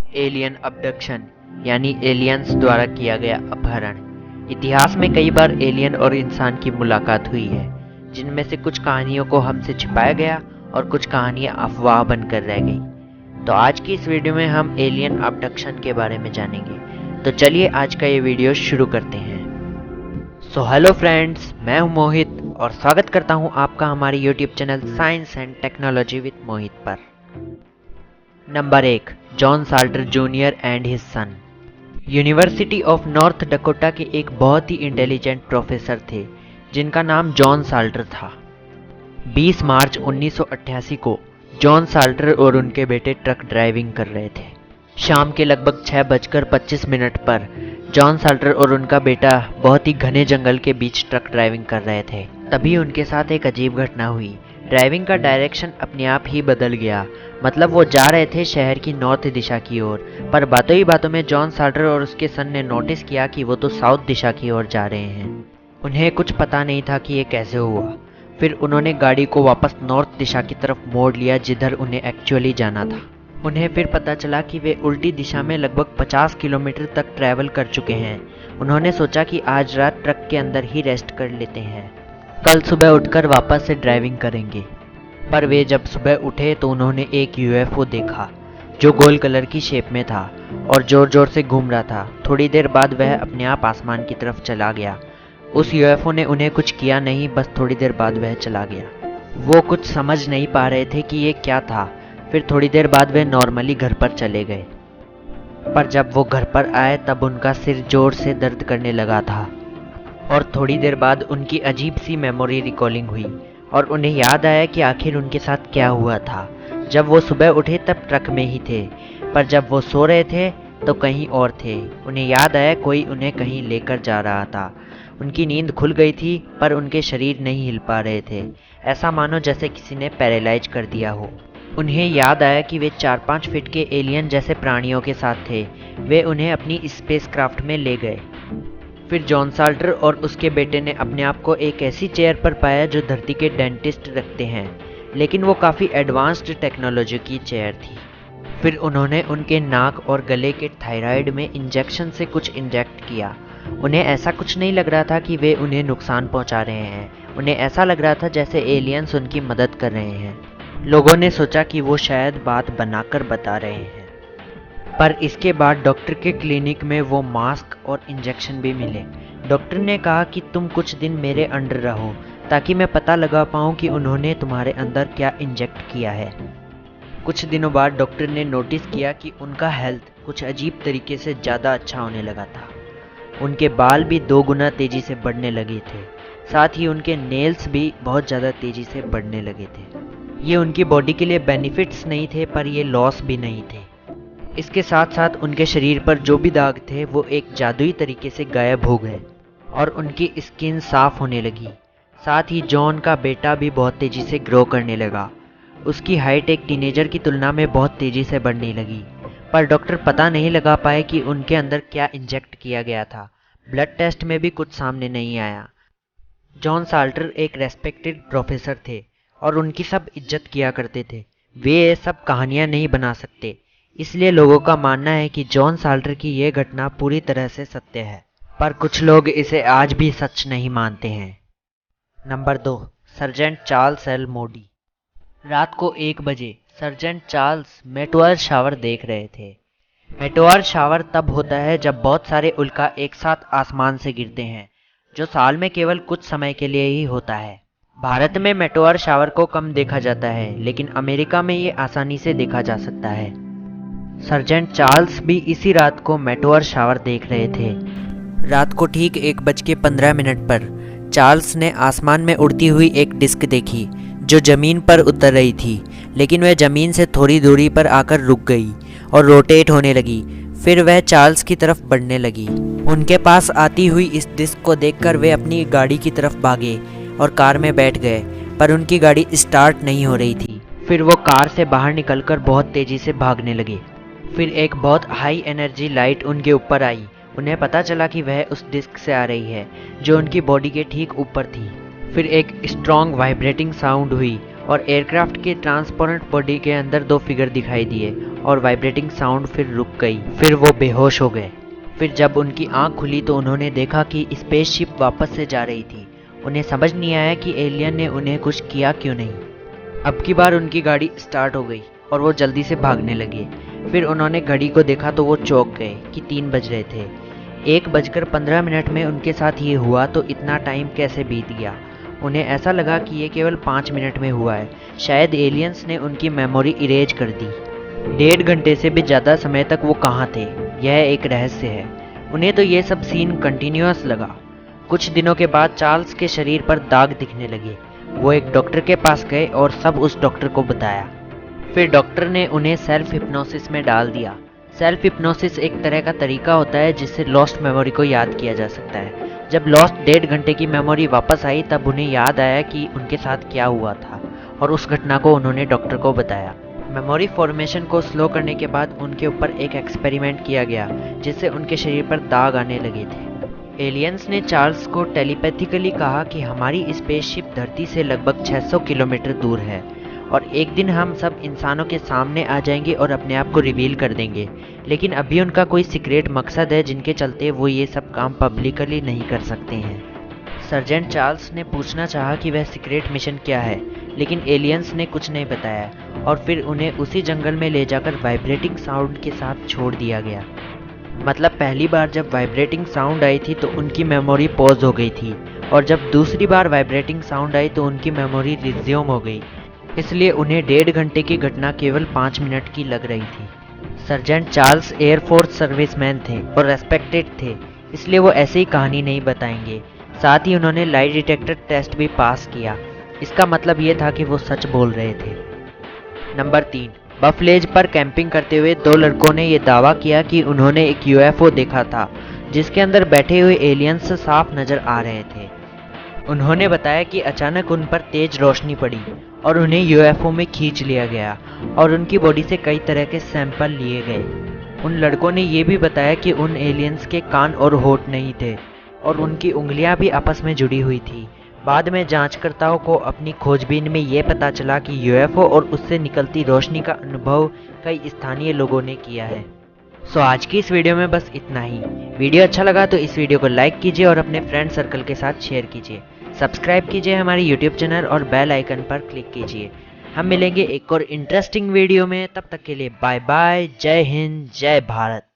Alien abduction यानी aliens द्वारा किया गया अपहरण। इतिहास में कई बार एलियन और इंसान की मुलाकात हुई है, जिनमें से कुछ कहानियों को हमसे छिपाया गया और कुछ कहानियां अफवाह बनकर रह गई। तो आज की इस वीडियो में हम एलियन अबडक्शन के बारे में जानेंगे। तो चलिए आज का ये वीडियो शुरू करते हैं। हेलो फ्रेंड्स, मैं हूं मोहित और स्वागत करता हूं आपका हमारे YouTube channel science and technology with Mohit पर। Number 1, John Salter junior and his son. University of North Dakota के एक बहुत ही इंटेलिजेंट प्रोफेसर थे जिनका नाम जॉन साल्टर था। 20 मार्च 1988 को जॉन साल्टर और उनके बेटे ट्रक ड्राइविंग कर रहे थे। शाम के लगभग 6:25 पर जॉन साल्टर और उनका बेटा बहुत ही घने जंगल के बीच ट्रक ड्राइविंग कर रहे थे। तभी उनके साथ एक अजीब घटना हुई। ड्राइविंग का डायरेक्शन अपने आप ही बदल गया। मतलब वो जा रहे थे शहर की नॉर्थ दिशा की ओर, पर बातों ही बातों में जॉन साल्टर और उसके सन ने नोटिस किया कि वो तो साउथ दिशा की ओर जा रहे हैं। उन्हें कुछ पता नहीं था कि ये कैसे हुआ। फिर उन्होंने गाड़ी को वापस नॉर्थ दिशा की तरफ मोड़ लिया जिधर उन्हें एक्चुअली जाना था। उन्हें फिर पता चला कि वे उल्टी दिशा में लगभग 50 किलोमीटर तक ट्रैवल कर चुके हैं। उन्होंने सोचा कि आज रात ट्रक के अंदर ही रेस्ट कर लेते हैं, कल सुबह उठकर वापस से ड्राइविंग करेंगे। पर वे जब सुबह उठे तो उन्होंने एक यूएफओ देखा जो गोल कलर की शेप में था और जोर जोर से घूम रहा था। थोड़ी देर बाद वह अपने आप आसमान की तरफ चला गया। उस यूएफओ ने उन्हें कुछ किया नहीं, बस थोड़ी देर बाद वह चला गया। वो कुछ समझ नहीं पा रहे थे कि ये क्या था। फिर थोड़ी देर बाद वे नॉर्मली घर पर चले गए। पर जब वो घर पर आए तब उनका सिर जोर से दर्द करने लगा था और थोड़ी देर बाद उनकी अजीब सी मेमोरी रिकॉलिंग हुई और उन्हें याद आया कि आखिर उनके साथ क्या हुआ था। जब वो सुबह उठे तब ट्रक में ही थे, पर जब वो सो रहे थे तो कहीं और थे। उन्हें याद आया कोई उन्हें कहीं लेकर जा रहा था। उनकी नींद खुल गई थी पर उनके शरीर नहीं हिल पा रहे थे, ऐसा मानो जैसे किसी ने पैरालाइज कर दिया हो। उन्हें याद आया कि वे 4-5 फीट के एलियन जैसे प्राणियों के साथ थे। वे उन्हें अपनी स्पेसक्राफ्ट में ले गए। फिर जॉन साल्टर और उसके बेटे ने अपने आप को एक ऐसी चेयर पर पाया जो धरती के डेंटिस्ट रखते हैं, लेकिन वो काफ़ी एडवांस्ड टेक्नोलॉजी की चेयर थी। फिर उन्होंने उनके नाक और गले के थायराइड में इंजेक्शन से कुछ इंजेक्ट किया। उन्हें ऐसा कुछ नहीं लग रहा था कि वे उन्हें नुकसान पहुंचा रहे हैं। उन्हें ऐसा लग रहा था जैसे एलियंस उनकी मदद कर रहे हैं। लोगों ने सोचा कि वो शायद बात बनाकर बता रहे हैं। पर इसके बाद डॉक्टर के क्लिनिक में वो मास्क और इंजेक्शन भी मिले। डॉक्टर ने कहा कि तुम कुछ दिन मेरे अंडर रहो ताकि मैं पता लगा पाऊँ कि उन्होंने तुम्हारे अंदर क्या इंजेक्ट किया है। कुछ दिनों बाद डॉक्टर ने नोटिस किया कि उनका हेल्थ कुछ अजीब तरीके से ज़्यादा अच्छा होने लगा था। उनके बाल भी 2 गुना तेज़ी से बढ़ने लगे थे, साथ ही उनके नेल्स भी बहुत ज़्यादा तेज़ी से बढ़ने लगे थे। ये उनकी बॉडी के लिए बेनिफिट्स नहीं थे, पर ये लॉस भी नहीं थे। इसके साथ साथ उनके शरीर पर जो भी दाग थे वो एक जादुई तरीके से गायब हो गए और उनकी स्किन साफ होने लगी। साथ ही जॉन का बेटा भी बहुत तेज़ी से ग्रो करने लगा। उसकी हाइट एक टीनेजर की तुलना में बहुत तेज़ी से बढ़ने लगी। पर डॉक्टर पता नहीं लगा पाए कि उनके अंदर क्या इंजेक्ट किया गया था। ब्लड टेस्ट में भी कुछ सामने नहीं आया। जॉन साल्टर एक रेस्पेक्टेड प्रोफेसर थे और उनकी सब इज्जत किया करते थे। वे ये सब कहानियाँ नहीं बना सकते, इसलिए लोगों का मानना है कि जॉन साल्टर की ये घटना पूरी तरह से सत्य है। पर कुछ लोग इसे आज भी सच नहीं मानते हैं। नंबर 2, सर्जेंट चार्ल्स एल मोडी। रात को 1 बजे सर्जेंट चार्ल्स मेटोअर शावर देख रहे थे। मेटोअर शावर तब होता है जब बहुत सारे उल्का एक साथ आसमान से गिरते हैं, जो साल में केवल कुछ समय के लिए ही होता है। भारत में मेटोअर शावर को कम देखा जाता है, लेकिन अमेरिका में ये आसानी से देखा जा सकता है। सर्जेंट चार्ल्स भी इसी रात को मेटोअर शावर देख रहे थे। रात को ठीक 1:15 पर चार्ल्स ने आसमान में उड़ती हुई एक डिस्क देखी जो ज़मीन पर उतर रही थी, लेकिन वह ज़मीन से थोड़ी दूरी पर आकर रुक गई और रोटेट होने लगी। फिर वह चार्ल्स की तरफ बढ़ने लगी। उनके पास आती हुई इस डिस्क को देखकर वे अपनी गाड़ी की तरफ भागे और कार में बैठ गए, पर उनकी गाड़ी स्टार्ट नहीं हो रही थी। फिर वो कार से बाहर निकलकर बहुत तेज़ी से भागने लगे। फिर एक बहुत हाई एनर्जी लाइट उनके ऊपर आई। उन्हें पता चला कि वह उस डिस्क से आ रही है जो उनकी बॉडी के ठीक ऊपर थी। फिर एक स्ट्रॉन्ग वाइब्रेटिंग साउंड हुई और एयरक्राफ्ट के ट्रांसपेरेंट बॉडी के अंदर 2 फिगर दिखाई दिए और वाइब्रेटिंग साउंड फिर रुक गई। फिर वो बेहोश हो गए। फिर जब उनकी आंख खुली तो उन्होंने देखा कि स्पेसशिप वापस से जा रही थी। उन्हें समझ नहीं आया कि एलियन ने उन्हें कुछ किया क्यों नहीं। अब की बार उनकी गाड़ी स्टार्ट हो गई और वो जल्दी से भागने लगे। फिर उन्होंने घड़ी को देखा तो वो चौंक गए कि 3 बज रहे थे। 1:15 में उनके साथ ये हुआ तो इतना टाइम कैसे बीत गया। उन्हें ऐसा लगा कि ये केवल 5 मिनट में हुआ है। शायद एलियंस ने उनकी मेमोरी इरेज कर दी। 1.5 घंटे से भी ज़्यादा समय तक वो कहाँ थे, यह एक रहस्य है। उन्हें तो ये सब सीन कंटिन्यूअस लगा। कुछ दिनों के बाद चार्ल्स के शरीर पर दाग दिखने लगे। वो एक डॉक्टर के पास गए और सब उस डॉक्टर को बताया। फिर डॉक्टर ने उन्हें सेल्फ हिप्नोसिस में डाल दिया। सेल्फ हिप्नोसिस एक तरह का तरीका होता है जिससे लॉस्ट मेमोरी को याद किया जा सकता है। जब लॉस्ट 1.5 घंटे की मेमोरी वापस आई तब उन्हें याद आया कि उनके साथ क्या हुआ था और उस घटना को उन्होंने डॉक्टर को बताया। मेमोरी फॉर्मेशन को स्लो करने के बाद उनके ऊपर एक एक्सपेरिमेंट किया गया जिससे उनके शरीर पर दाग आने लगे थे। एलियंस ने चार्ल्स को टेलीपैथिकली कहा कि हमारी स्पेसशिप धरती से लगभग 600 किलोमीटर दूर है और एक दिन हम सब इंसानों के सामने आ जाएंगे और अपने आप को रिवील कर देंगे। लेकिन अभी उनका कोई सीक्रेट मकसद है जिनके चलते वो ये सब काम पब्लिकली नहीं कर सकते हैं। सर्जेंट चार्ल्स ने पूछना चाहा कि वह सीक्रेट मिशन क्या है, लेकिन एलियंस ने कुछ नहीं बताया और फिर उन्हें उसी जंगल में ले जाकर वाइब्रेटिंग साउंड के साथ छोड़ दिया गया। मतलब पहली बार जब वाइब्रेटिंग साउंड आई थी तो उनकी मेमोरी पॉज हो गई थी और जब दूसरी बार वाइब्रेटिंग साउंड आई तो उनकी मेमोरी रिज्यूम हो गई। इसलिए उन्हें 1.5 घंटे की घटना केवल 5 मिनट की लग रही थी। सर्जेंट चार्ल्स एयरफोर्स सर्विसमैन थे और रेस्पेक्टेड थे, इसलिए वो ऐसे ही कहानी नहीं बताएंगे। साथ ही उन्होंने लाई डिटेक्टर टेस्ट भी पास किया। इसका मतलब ये था कि वो सच बोल रहे थे। नंबर 3, बफलेज पर कैंपिंग करते हुए 2 लड़कों ने यह दावा किया कि उन्होंने एक यूएफओ देखा था जिसके अंदर बैठे हुए एलियंस साफ नजर आ रहे थे। उन्होंने बताया कि अचानक उन पर तेज रोशनी पड़ी और उन्हें यूएफओ में खींच लिया गया और उनकी बॉडी से कई तरह के सैंपल लिए गए। उन लड़कों ने यह भी बताया कि उन एलियंस के कान और होंठ नहीं थे और उनकी उंगलियां भी आपस में जुड़ी हुई थी। बाद में जांचकर्ताओं को अपनी खोजबीन में यह पता चला कि यूएफओ और उससे निकलती रोशनी का अनुभव कई स्थानीय लोगों ने किया है। सो आज की इस वीडियो में बस इतना ही। वीडियो अच्छा लगा तो इस वीडियो को लाइक कीजिए और अपने फ्रेंड सर्कल के साथ शेयर कीजिए। सब्सक्राइब कीजिए हमारे यूट्यूब चैनल और बेल आइकन पर क्लिक कीजिए। हम मिलेंगे एक और इंटरेस्टिंग वीडियो में। तब तक के लिए बाय बाय। जय हिंद, जय भारत।